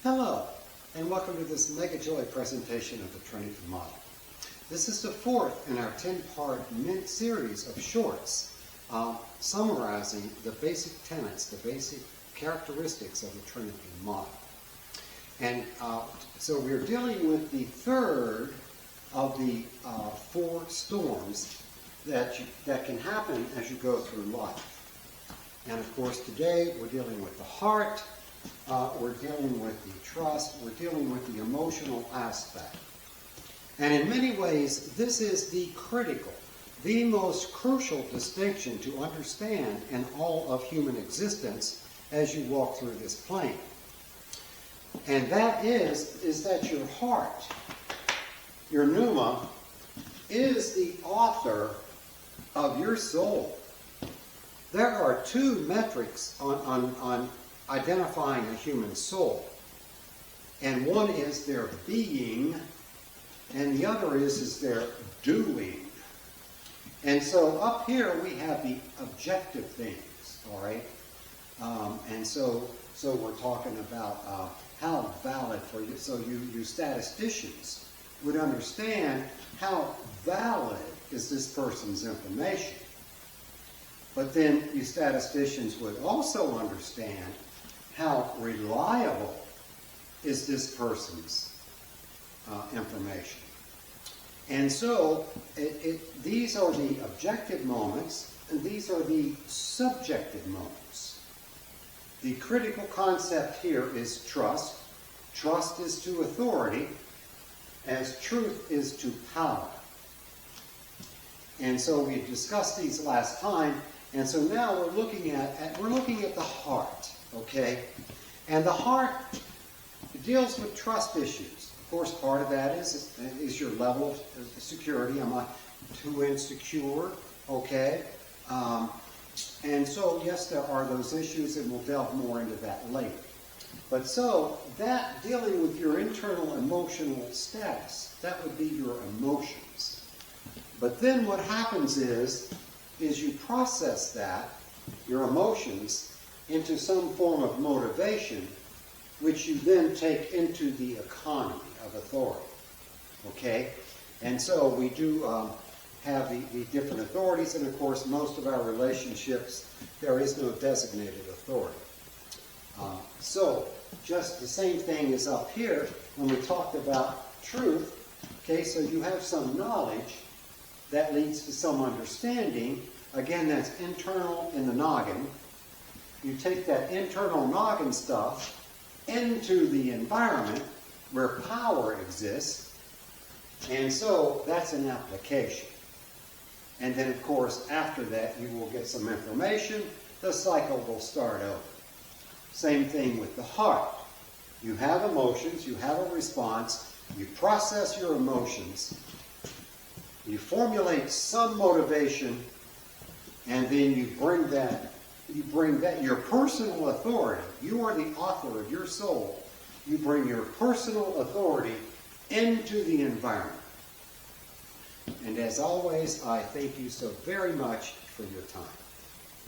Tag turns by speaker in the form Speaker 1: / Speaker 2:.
Speaker 1: Hello, and welcome to this Mega Joy presentation of the Trinity Model. This is the fourth in our 10-part series of shorts summarizing the basic tenets, the basic characteristics of the Trinity Model. And so we're dealing with the third of the four storms that can happen as you go through life. And of course today we're dealing with the heart, we're dealing with the trust, we're dealing with the emotional aspect. And in many ways this is the critical, the most crucial distinction to understand in all of human existence as you walk through this plane. And that is that your heart, your pneuma, is the author of your soul. There are two metrics on identifying a human soul. And one is their being, and the other is their doing. And so up here we have the objective things, all right? And so we're talking about how valid for you. So you statisticians would understand how valid is this person's information. But then you statisticians would also understand how reliable is this person's information. And so these are the objective moments, and these are the subjective moments. The critical concept here is trust. Trust is to authority, as truth is to power. And so we discussed these last time, and so now we're looking at the heart, okay? And the heart deals with trust issues. Of course, part of that is your level of security. Am I too insecure? Okay. And so, yes, there are those issues, and we'll delve more into that later. But so, that dealing with your internal emotional status, that would be your emotions. But then what happens is you process that, your emotions, into some form of motivation, which you then take into the economy of authority. Okay? And so we do have the different authorities, and of course most of our relationships, there is no designated authority. So just the same thing is up here when we talked about truth. Okay, so you have some knowledge that leads to some understanding. Again, that's internal in the noggin. You take that internal noggin stuff into the environment where power exists, and so that's an application. And then, of course, after that, you will get some information. The cycle will start over. Same thing with the heart. You have emotions, you have a response, you process your emotions, you formulate some motivation, and then you bring that, your personal authority. You are the author of your soul. You bring your personal authority into the environment. And as always, I thank you so very much for your time.